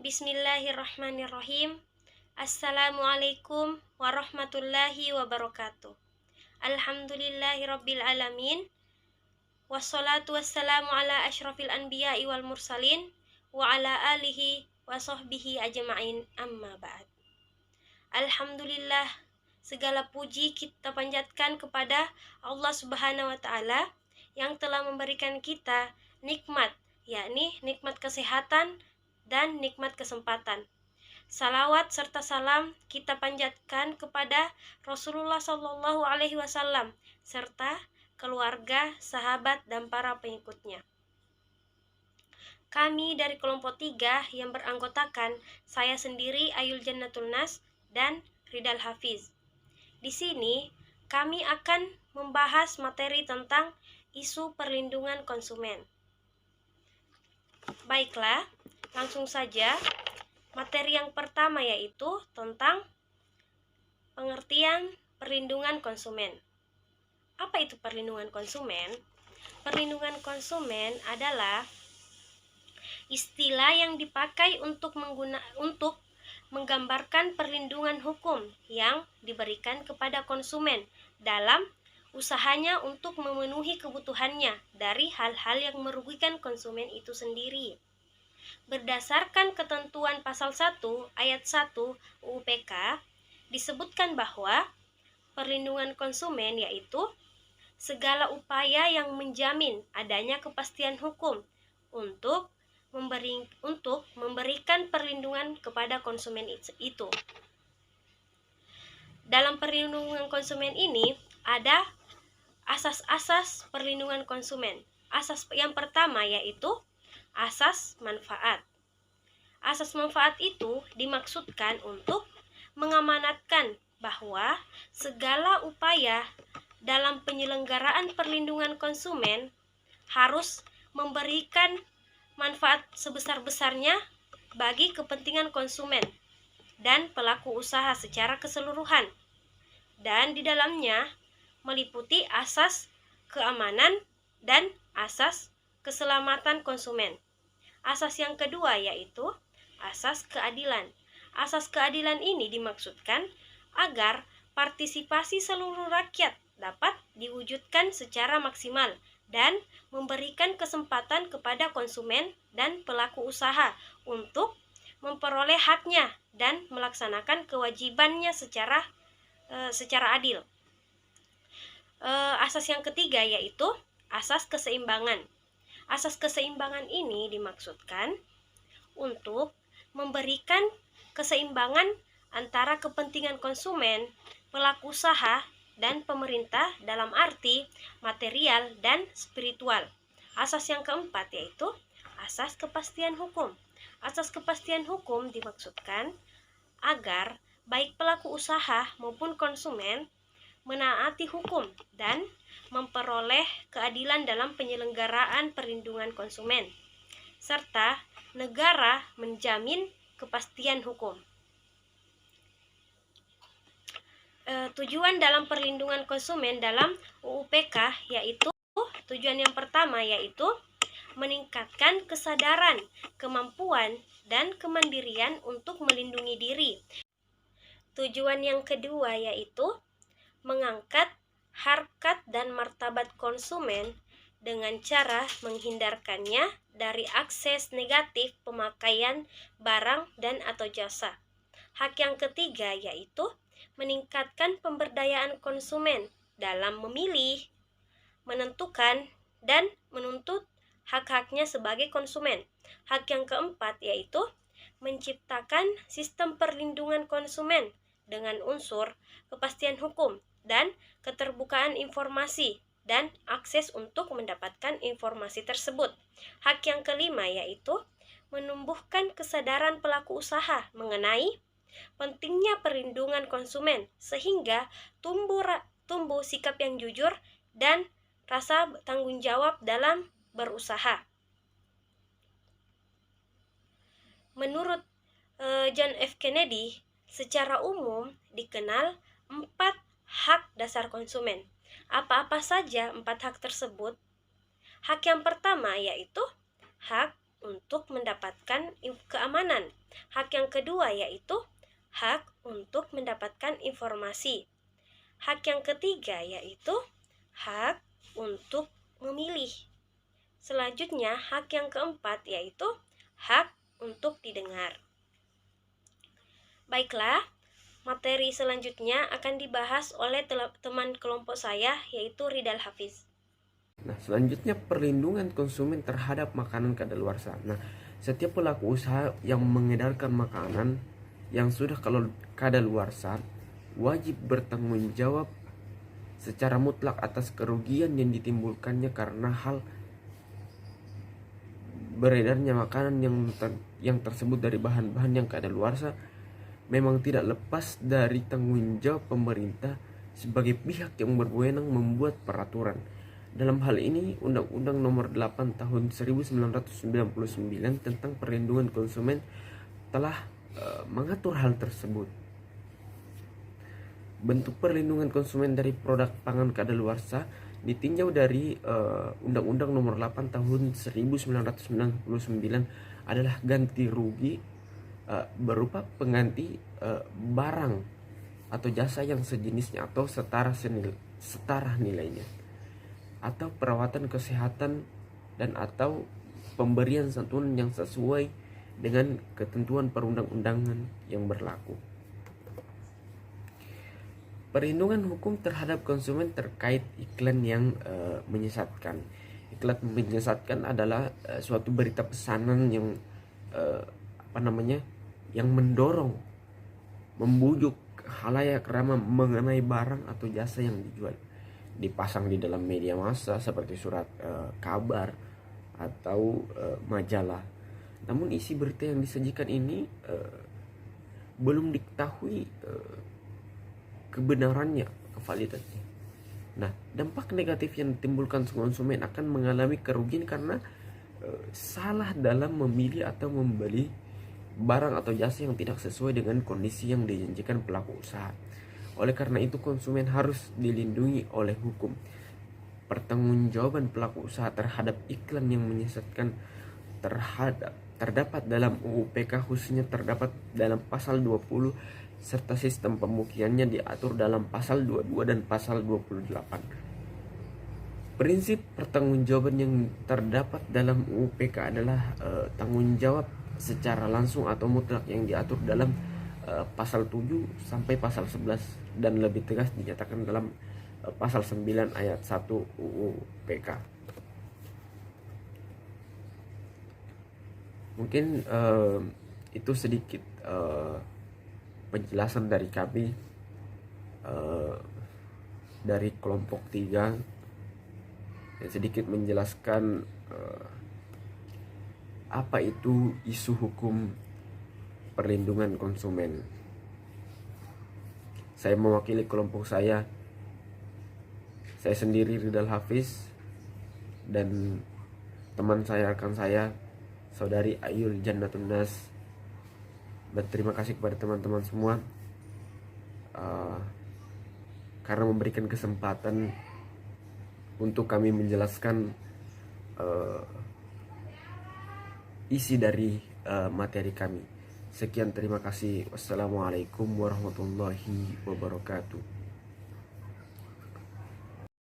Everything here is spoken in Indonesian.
Bismillahirrahmanirrahim. Assalamualaikum warahmatullahi wabarakatuh. Alhamdulillahirabbil alamin. Wassalatu wassalamu ala asyrafil anbiya'i wal mursalin wa ala alihi wa sahbihi ajma'in, amma ba'd. Alhamdulillah, segala puji kita panjatkan kepada Allah Subhanahu wa taala yang telah memberikan kita nikmat, yakni nikmat kesehatan dan nikmat kesempatan. Salawat serta salam kita panjatkan kepada Rasulullah Shallallahu Alaihi Wasallam serta keluarga, sahabat, dan para pengikutnya. Kami dari kelompok 3 yang beranggotakan saya sendiri, Ayul Jannatul Nas, dan Ridal Hafiz. Di sini kami akan membahas materi tentang isu perlindungan konsumen. Baiklah, langsung saja. Materi yang pertama yaitu tentang pengertian perlindungan konsumen. Apa itu perlindungan konsumen? Perlindungan konsumen adalah istilah yang dipakai untuk menggambarkan perlindungan hukum yang diberikan kepada konsumen dalam usahanya untuk memenuhi kebutuhannya dari hal-hal yang merugikan konsumen itu sendiri. Berdasarkan ketentuan pasal 1 ayat 1 UU PK, disebutkan bahwa perlindungan konsumen yaitu segala upaya yang menjamin adanya kepastian hukum untuk memberikan perlindungan kepada konsumen itu. Dalam perlindungan konsumen ini ada asas-asas perlindungan konsumen. Asas yang pertama yaitu asas manfaat. Asas manfaat itu dimaksudkan untuk mengamanatkan bahwa segala upaya dalam penyelenggaraan perlindungan konsumen harus memberikan manfaat sebesar-besarnya bagi kepentingan konsumen dan pelaku usaha secara keseluruhan. Dan di dalamnya meliputi asas keamanan dan asas keselamatan konsumen. Asas yang kedua yaitu asas keadilan. Asas keadilan ini dimaksudkan agar partisipasi seluruh rakyat dapat diwujudkan secara maksimal dan memberikan kesempatan kepada konsumen dan pelaku usaha untuk memperoleh haknya dan melaksanakan kewajibannya secara adil. Asas yang ketiga yaitu asas keseimbangan. Asas keseimbangan ini dimaksudkan untuk memberikan keseimbangan antara kepentingan konsumen, pelaku usaha, dan pemerintah dalam arti material dan spiritual. Asas yang keempat yaitu asas kepastian hukum. Asas kepastian hukum dimaksudkan agar baik pelaku usaha maupun konsumen menaati hukum dan memperoleh keadilan dalam penyelenggaraan perlindungan konsumen, serta negara menjamin kepastian hukum. Tujuan dalam perlindungan konsumen dalam UU PK yaitu tujuan yang pertama yaitu meningkatkan kesadaran, kemampuan, dan kemandirian untuk melindungi diri. Tujuan yang kedua yaitu mengangkat harkat dan martabat konsumen dengan cara menghindarkannya dari akses negatif pemakaian barang dan atau jasa. Hak yang ketiga yaitu meningkatkan pemberdayaan konsumen dalam memilih, menentukan, dan menuntut hak-haknya sebagai konsumen. Hak yang keempat yaitu menciptakan sistem perlindungan konsumen dengan unsur kepastian hukum dan keterbukaan informasi dan akses untuk mendapatkan informasi tersebut. Hak yang kelima yaitu menumbuhkan kesadaran pelaku usaha mengenai pentingnya perlindungan konsumen sehingga tumbuh sikap yang jujur dan rasa tanggung jawab dalam berusaha. Menurut John F. Kennedy, secara umum dikenal 4 hak dasar konsumen. Apa-apa saja 4 hak tersebut? Hak yang pertama yaitu hak untuk mendapatkan keamanan. Hak yang kedua yaitu hak untuk mendapatkan informasi. Hak yang ketiga yaitu hak untuk memilih. Selanjutnya, hak yang keempat yaitu hak untuk didengar. Baiklah, materi selanjutnya akan dibahas oleh teman kelompok saya yaitu Ridal Hafiz. Nah, selanjutnya perlindungan konsumen terhadap makanan kadaluarsa. Nah, setiap pelaku usaha yang mengedarkan makanan yang sudah kadaluarsa wajib bertanggung jawab secara mutlak atas kerugian yang ditimbulkannya karena hal beredarnya makanan yang tersebut dari bahan-bahan yang kadaluarsa memang tidak lepas dari tanggung jawab pemerintah sebagai pihak yang berwenang membuat peraturan. Dalam hal ini, Undang-Undang Nomor 8 Tahun 1999 tentang Perlindungan Konsumen telah mengatur hal tersebut. Bentuk perlindungan konsumen dari produk pangan kadaluarsa ditinjau dari Undang-Undang Nomor 8 Tahun 1999 adalah ganti rugi berupa pengganti barang atau jasa yang sejenisnya atau setara nilainya, atau perawatan kesehatan dan atau pemberian santunan yang sesuai dengan ketentuan perundang-undangan yang berlaku. Perlindungan hukum terhadap konsumen terkait iklan yang menyesatkan. Iklan menyesatkan adalah suatu berita pesanan yang yang mendorong, membujuk khalayak ramai mengenai barang atau jasa yang dijual, dipasang di dalam media massa seperti surat kabar atau majalah. Namun isi berita yang disajikan ini belum diketahui kebenarannya, kevalidannya. Nah, dampak negatif yang ditimbulkan konsumen akan mengalami kerugian karena salah dalam memilih atau membeli barang atau jasa yang tidak sesuai dengan kondisi yang dijanjikan pelaku usaha. Oleh karena itu, konsumen harus dilindungi oleh hukum. Pertanggungjawaban pelaku usaha terhadap iklan yang menyesatkan terdapat dalam UU PK, khususnya terdapat dalam pasal 20 serta sistem pembuktiannya diatur dalam pasal 22 dan pasal 28. Prinsip pertanggungjawaban yang terdapat dalam UU PK adalah tanggung jawab secara langsung atau mutlak yang diatur dalam pasal 7 sampai pasal 11 dan lebih tegas dinyatakan dalam pasal 9 ayat 1 UU PK. Mungkin itu sedikit penjelasan dari kami dari kelompok 3 yang sedikit menjelaskan apa itu isu hukum perlindungan konsumen. Saya mewakili kelompok saya sendiri Ridal Hafiz, dan teman saya, rekan saya, Saudari Ayul Jannatun Nas. Berterima kasih kepada teman-teman semua karena memberikan kesempatan untuk kami menjelaskan isi dari materi kami. Sekian, terima kasih. Wassalamualaikum warahmatullahi wabarakatuh.